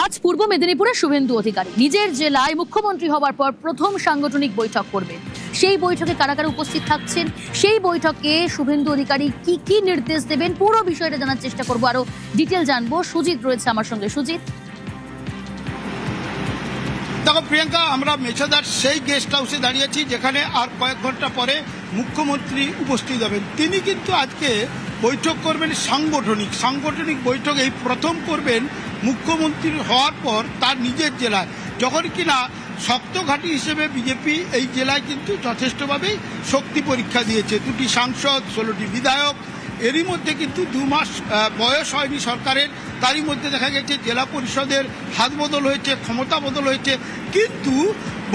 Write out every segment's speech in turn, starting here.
আজ পূর্ব মেদিনীপুরে শুভেন্দু অধিকারী নিজের জেলায় মুখ্যমন্ত্রী হবার পর প্রথম সাংগঠনিক বৈঠক করবেন। সেই বৈঠকে কারা কারা উপস্থিত থাকছেন, সেই বৈঠকে শুভেন্দু অধিকারী কি কি নির্দেশ দেবেন, পুরো বিষয়টা জানার চেষ্টা করবো, আরো ডিটেল জানবো। সুজিত রয়েছে আমার সঙ্গে। সুজিত, দেখো প্রিয়াঙ্কা, আমরা মেছাদার সেই গেস্ট হাউসে দাঁড়িয়েছি যেখানে আর কয়েক ঘন্টা পরে মুখ্যমন্ত্রী উপস্থিত হবেন। তিনি কিন্তু আজকে বৈঠক করবেন সাংগঠনিক বৈঠক এই প্রথম করবেন মুখ্যমন্ত্রী হওয়ার পর তার নিজের জেলায়, যখন কিনা শক্ত ঘাঁটি হিসেবে বিজেপি এই জেলায় কিন্তু যথেষ্টভাবেই শক্তি পরীক্ষা দিয়েছে। 2টি সাংসদ, 16টি বিধায়ক, এরই মধ্যে কিন্তু 2 মাস বয়স হয়নি সরকারের, তারই মধ্যে দেখা গেছে জেলা পরিষদের হাত বদল হয়েছে, ক্ষমতা বদল হয়েছে, কিন্তু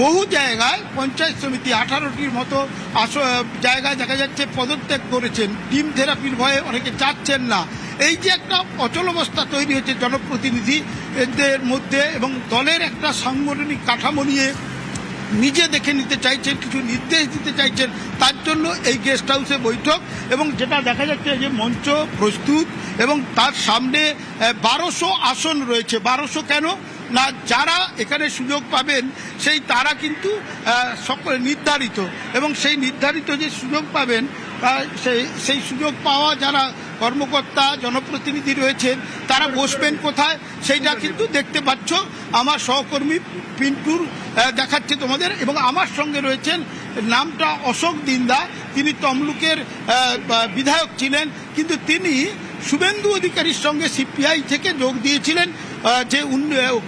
বহু জায়গায় পঞ্চায়েত সমিতি 18টির মতো জায়গায় দেখা যাচ্ছে পদত্যাগ করেছেন। টিম থেরাপির ভয়ে অনেকে চাচ্ছেন না। এই যে একটা অচলাবস্থা তৈরি হয়েছে জনপ্রতিনিধিদের মধ্যে, এবং দলের একটা সাংগঠনিক কাঠামো নিয়ে নিজে দেখে নিতে চাইছেন, কিছু নির্দেশ দিতে চাইছেন, তার জন্য এই গেস্ট হাউসে বৈঠক। এবং যেটা দেখা যাচ্ছে যে মঞ্চ প্রস্তুত এবং তার সামনে 1200 আসন রয়েছে। 1200 কেন না, যারা এখানে সুযোগ পাবেন সেই তারা কিন্তু সকল নির্ধারিত, এবং সেই নির্ধারিত যে সুযোগ পাবেন সেই সুযোগ পাওয়া যারা কর্মকর্তা জনপ্রতিনিধি রয়েছেন তারা বসবেন কোথায় সেইটা কিন্তু দেখতে পাচ্ছ। আমার সহকর্মী পিন্টুর দেখাচ্ছে তোমাদের, এবং আমার সঙ্গে রয়েছেন, নামটা অশোক দিন্দা, তিনি তমলুকের বিধায়ক ছিলেন, কিন্তু তিনি শুভেন্দু অধিকারীর সঙ্গে সিপিআই থেকে যোগ দিয়েছিলেন যে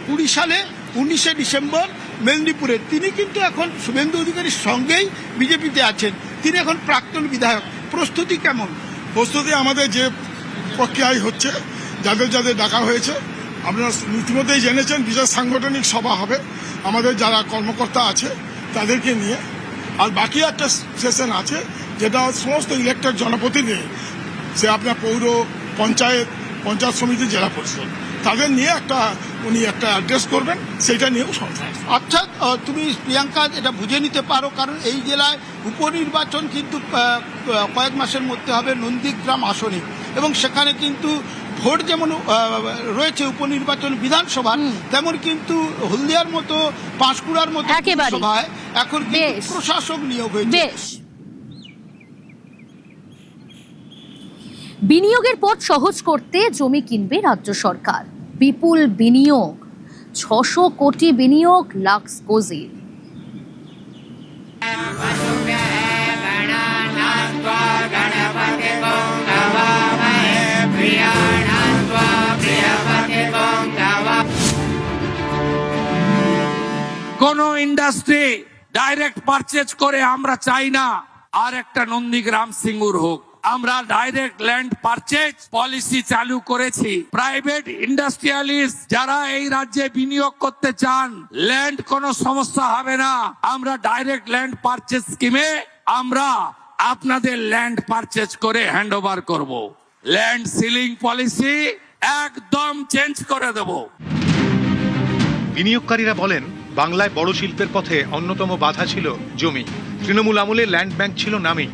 20 সালে 19শে ডিসেম্বর মেদিনীপুরে। তিনি কিন্তু এখন শুভেন্দু অধিকারীর সঙ্গেই বিজেপিতে আছেন, তিনি এখন প্রাক্তন বিধায়ক। প্রস্তুতি কেমন? প্রস্তুতি আমাদের যে প্রক্রিয়ায় হচ্ছে, যাদের যাদের ডাকা হয়েছে আপনারা ইতিমধ্যেই জেনেছেন, বিশেষ সাংগঠনিক সভা হবে আমাদের যারা কর্মকর্তা আছে তাদেরকে নিয়ে। আর বাকি একটা সেশন আছে যেটা সমস্ত ইলেক্টেড জনপ্রতিনিধি, সে আপনার পৌর পঞ্চায়েত সমিতি, জেলা পরিষদ, তাদের নিয়ে উনি একটা অ্যাড্রেস করবেন, সেইটা নিয়েও সংখ্যা। আচ্ছা, তুমি প্রিয়াঙ্কা এটা বুঝে নিতে পারো, কারণ এই জেলায় উপনির্বাচন কিন্তু কয়েক মাসের মধ্যে হবে নন্দীগ্রাম আসনে, এবং সেখানে কিন্তু ভোট যেমন রয়েছে উপনির্বাচন বিধানসভা, তেমন কিন্তু হলদিয়ার মতো, পাঁশকুড়ার মতো সভায় এখন প্রশাসক নিয়োগ হয়েছে। বিনিয়োগের পথ সহজ করতে জমি কিনবে রাজ্য সরকার। বিপুল বিনিয়োগ, 600 কোটি বিনিয়োগ লাক্সকোজির। কোন ইন্ডাস্ট্রি ডাইরেক্ট পারচেজ করে আমরা চাই না আর একটা নন্দীগ্রাম সিঙ্গুর হোক। আমরা ডাইরেক্ট ল্যান্ড পারচেজ পলিসি চালু করেছি। প্রাইভেট ইন্ডাস্ট্রিয়ালিস্ট যারা এই রাজ্যে বিনিয়োগ করতে চান, ল্যান্ড কোনো সমস্যা হবে না। আমরা ডাইরেক্ট ল্যান্ড পারচেজ স্কিমে আমরা আপনাদের ল্যান্ড পারচেজ করে হ্যান্ড ওভার করব। ল্যান্ড সিলিং পলিসি একদম চেঞ্জ করে দেব। বিনিয়োগকারীরা বলেন, বাংলায় বড় শিল্পের পথে অন্যতম বাধা ছিল জমি। তৃণমূল আমলে ল্যান্ড ব্যাংক ছিল নামেই,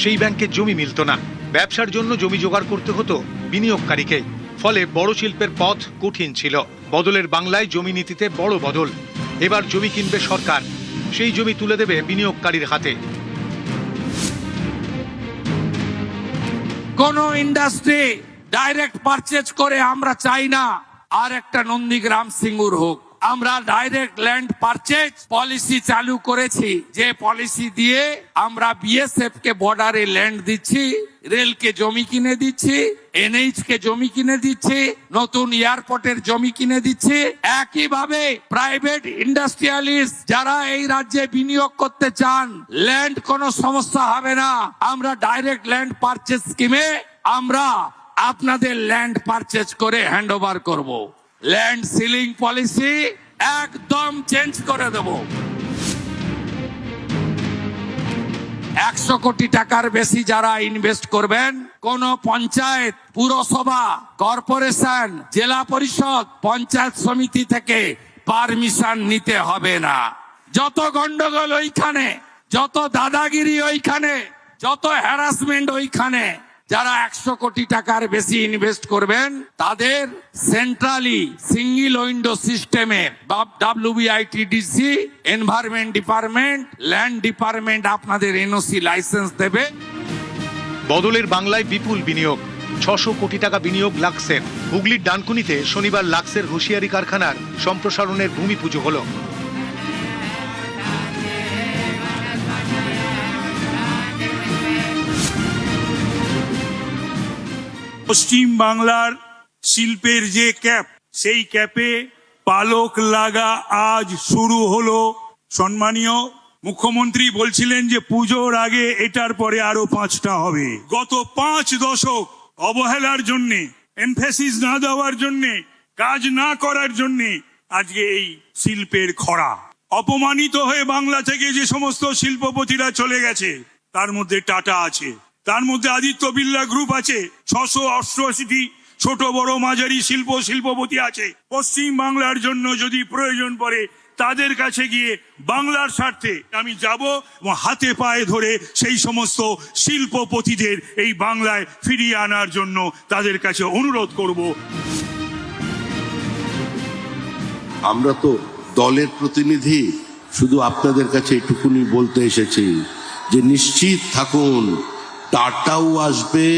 সেই ব্যাংকে জমি মিলত না। ব্যবসার জন্য জমি জোগাড় করতে হতো বিনিয়োগকারীকে, ফলে বড় শিল্পের পথ কঠিন ছিল। বদলের বাংলায় জমি নীতিতে বড় বদল। এবার জমি কিনবে সরকার, সেই জমি তুলে দেবে বিনিয়োগকারীর হাতে। কোন ইন্ডাস্ট্রি ডাইরেক্ট পারচেজ করে আমরা চাই না আর একটা নন্দীগ্রাম সিঙ্গুর হোক। আমরা ডাইরেক্ট ল্যান্ড পারচেজ পলিসি চালু করেছি, যে পলিসি দিয়ে আমরা বিএসএফ কে বর্ডারে ল্যান্ড দিচ্ছি, রেলকে জমি কিনে দিচ্ছি, এনএইচ কে জমি কিনে দিচ্ছি, নতুন এয়ারপোর্টের জমি কিনে দিচ্ছি। একইভাবে প্রাইভেট ইন্ডাস্ট্রিয়ালিস্ট যারা এই রাজ্যে বিনিয়োগ করতে চান, ল্যান্ড কোনো সমস্যা হবে না। আমরা ডাইরেক্ট ল্যান্ড পারচেজ স্কিমে আমরা আপনাদের ল্যান্ড পারচেজ করে হ্যান্ড ওভার করব। ল্যান্ড সিলিং পলিসি একদম চেঞ্জ করে দেব। 100 কোটি টাকার বেশি যারা ইনভেস্ট করবেন, কোন পঞ্চায়েত, পুরসভা, কর্পোরেশন, জেলা পরিষদ, পঞ্চায়েত সমিতি থেকে পারমিশন নিতে হবে না। যত গন্ডগোল ওইখানে, যত দাদাগিরি ওইখানে, যত হ্যারাসমেন্ট ওইখানে, যারা 100 কোটি টাকার বেশি ইনভেস্ট করবেন তাদের সেন্ট্রালি সিঙ্গেল উইন্ডো সিস্টেমে WBITDC, environment department, land department আপনাদের এনওসি লাইসেন্স দেবে। বদলের বাংলায় বিপুল বিনিয়োগ, 600 কোটি টাকা বিনিয়োগ লাক্সের। হুগলির ডানকুনিতে শনিবার লাক্সের হুঁশিয়ারি কারখানার সম্প্রসারণের ভূমি পুজো হলো। পশ্চিম বাংলার শিল্পের যে ক্যাপ, সেই ক্যাপে পালক লাগা আজ শুরু হলো। সম্মানীয় মুখ্যমন্ত্রী বলছিলেন যে পুজোর আগে এটার পরে আরো 5টা হবে। গত 5 দশক অবহেলার জন্যে, এমফেসিস না দেওয়ার জন্যে, কাজ না করার জন্যে আজকে এই শিল্পের খরা। অপমানিত হয়ে বাংলা থেকে যে সমস্ত শিল্পপতিরা চলে গেছে তার মধ্যে টাটা আছে, তার মধ্যে আদিত্য বিড়লা গ্রুপ আছে, 688টি ছোট বড় মাঝারি শিল্পপতি আছে। পশ্চিম বাংলার জন্য যদি প্রয়োজন পড়ে তাদের কাছে গিয়ে বাংলার স্বার্থে আমি যাব এবং হাতে পায়ে ধরে সেই সমস্ত শিল্পপতিদের এই বাংলায় ফিরিয়ে আনার জন্য তাদের কাছে অনুরোধ করব। আমরা তো দলের প্রতিনিধি, শুধু আপনাদের কাছে এটুকুনি বলতে এসেছি যে নিশ্চিত থাকুন, টাটাও আসবে,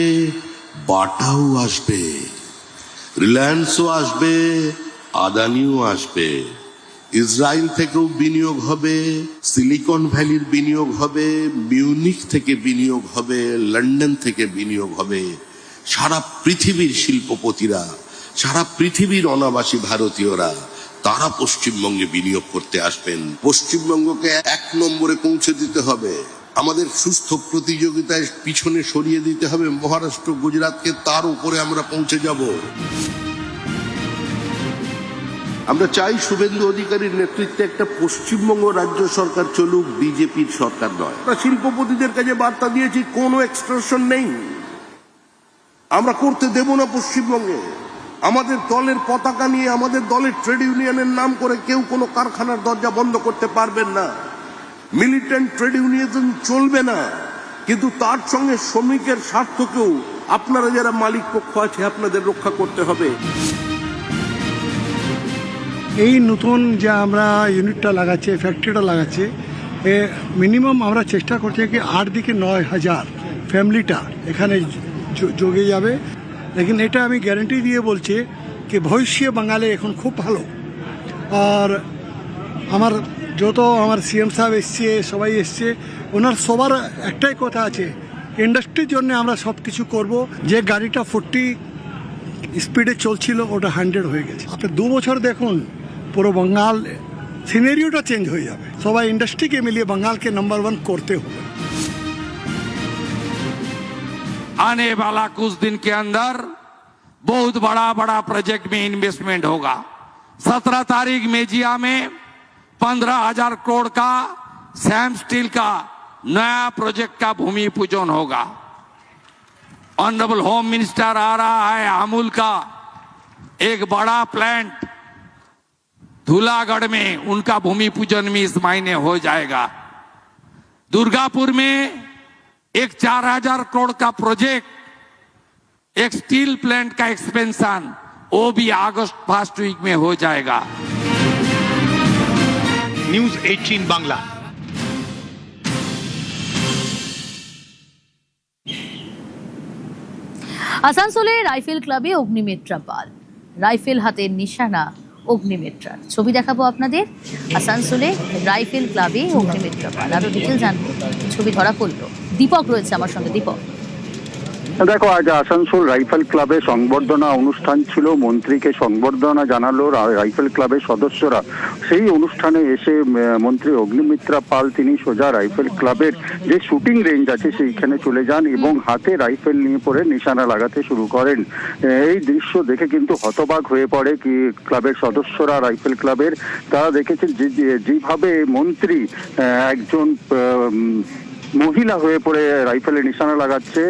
বাটাও আসবে, রিলায়েন্সও আসবে, আদানিও আসবে, ইসরায়েল থেকেও বিনিয়োগ হবে, সিলিকন ভ্যালির বিনিয়োগ হবে, মিউনিক থেকে বিনিয়োগ হবে, লন্ডন থেকে বিনিয়োগ হবে। সারা পৃথিবীর শিল্পপতিরা, সারা পৃথিবীর অনাবাসী ভারতীয়রা তারা পশ্চিমবঙ্গে বিনিয়োগ করতে আসবেন। পশ্চিমবঙ্গকে 1 নম্বরে পৌঁছে দিতে হবে। আমাদের সুস্থ প্রতিযোগিতায় পিছনে সরিয়ে দিতে হবে মহারাষ্ট্র, গুজরাটকে, তার উপরে আমরা পৌঁছে যাব। আমরা চাই শুভেন্দু অধিকারীর নেতৃত্বে একটা পশ্চিমবঙ্গ রাজ্য সরকার চলুক, বিজেপির সরকার নয়। আমরা শিল্পপতিদের কাছে বার্তা দিয়েছি, কোনো এক্সট্রাকশন নেই, আমরা করতে দেব না পশ্চিমবঙ্গে। আমাদের দলের পতাকা নিয়ে, আমাদের দলের ট্রেড ইউনিয়নের নাম করে কেউ কোনো কারখানার দরজা বন্ধ করতে পারবেন না। মিলিটেন্ট ট্রেড ইউনিয়ন চলবে না, কিন্তু তার সঙ্গে শ্রমিকের স্বার্থকেও আপনারা যারা মালিক পক্ষ আছে আপনাদের রক্ষা করতে হবে। এই নতুন যে আমরা ইউনিটটা লাগাচ্ছি, ফ্যাক্টরিটা লাগাচ্ছি, মিনিমাম আমরা চেষ্টা করছি কি 8 থেকে 9,000 ফ্যামিলিটা এখানে যোগে যাবে। লেকিন এটা আমি গ্যারেন্টি দিয়ে বলছি কি ভবিষ্যৎ বাঙালি এখন খুব ভালো। আর আমার আমার সিএম সাহেব এসছে, সবাই এসছে, ওনার সবার একটাই কথা আছে, ইন্ডাস্ট্রির জন্য আমরা সব কিছু করবো। যে গাড়িটা 40 স্পিডে চলছিল ওটা 100 হয়ে গেছে। আপনি 2 বছর দেখুন, পুরো বাঙাল সিনারিওটা চেঞ্জ হয়ে যাবে। সবাই ইন্ডাস্ট্রিকে মিলিয়ে বাঙালকে নাম্বার 1 করতে হবে। आने वाला कुछ दिन के अंदर बहुत बड़ा प्रोजेक्ट में इन्वेस्टमेंट होगा। 17 तारीख मेजिया में 15,000 करोड़ का सैम स्टील का नया प्रोजेक्ट का भूमि पूजन होगा। ऑनरेबल होम मिनिस्टर आ रहा है, अमूल का एक बड़ा प्लांट धूलागढ़ में, उनका भूमि पूजन भी इस महीने हो जाएगा। दुर्गापुर में एक 4,000 करोड़ का प्रोजेक्ट, एक स्टील प्लांट का एक्सपेंशन, वो भी अगस्त फर्स्ट वीक में हो जाएगा। নিউজ 18 বাংলা। আসানসোলে রাইফেল ক্লাবে অগ্নিমিত্রা পাল, রাইফেল হাতের নিশানা অগ্নিমিত্রার। ছবি দেখাবো আপনাদের। আসানসোলে রাইফেল ক্লাবে অগ্নিমিত্রা পাল, আরো ডিটেল জানবো। ছবি ধরা পড়লো। দীপক রয়েছে আমার সঙ্গে। দীপক, দেখো, আজ আসানসোল রাইফেল ক্লাবে সংবর্ধনা অনুষ্ঠান ছিল। মন্ত্রীকে সংবর্ধনা জানালো রাইফেল ক্লাবের সদস্যরা। সেই অনুষ্ঠানে এসে মন্ত্রী অগ্নিমিত্রা পাল তিনি সোজা রাইফেল ক্লাবের যে শুটিং রেঞ্জ আছে সেইখানে চলে যান এবং হাতে রাইফেল নিয়ে পরে নিশানা লাগাতে শুরু করেন। এই দৃশ্য দেখে কিন্তু হতবাক হয়ে পড়ে কি ক্লাবের সদস্যরা, রাইফেল ক্লাবের। তারা দেখেছেন যেভাবে মন্ত্রী একজন মহিলা হয়ে পড়ে রাইফেলে নিশানা লাগাচ্ছে,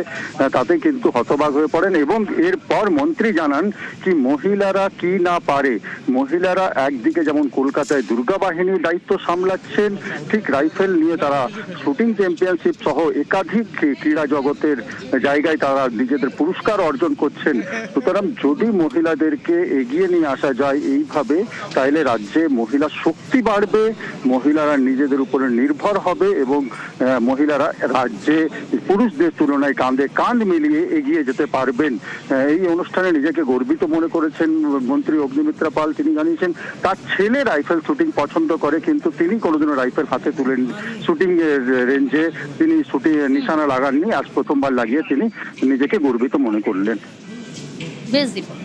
তাতে কিন্তু হতবাক হয়ে পড়েন। এবং এরপর মন্ত্রী জানান কি মহিলারা কি না পারে। মহিলারা একদিকে যেমন কলকাতায় দুর্গা বাহিনীর দায়িত্ব সামলাচ্ছেন, ঠিক রাইফেল নিয়ে তারা শুটিং চ্যাম্পিয়নশিপ সহ একাধিক ক্রীড়া জগতের জায়গায় তারা নিজেদের পুরস্কার অর্জন করছেন। সুতরাং যদি মহিলাদেরকে এগিয়ে নিয়ে আসা যায় এইভাবে, তাহলে রাজ্যে মহিলা শক্তি বাড়বে, মহিলারা নিজেদের উপরে নির্ভর হবে এবং মহিলারা রাজ্যে পুরুষদের তুলনায় কাঁধে কাঁধ মিলিয়ে এগিয়ে যেতে পারবেন। এই অনুষ্ঠানে নিজেকে গর্বিত মনে করেছেন মন্ত্রী অগ্নিমিত্রা পাল। তিনি জানিয়েছেন তার ছেলে রাইফেল শুটিং পছন্দ করে, কিন্তু তিনি কোনোদিনও রাইফেল হাতে তুলেন শুটিং রেঞ্জে তিনি শুটিং নিশানা লাগাননি। আজ প্রথমবার লাগিয়ে তিনি নিজেকে গর্বিত মনে করলেন। বেশ দীপক।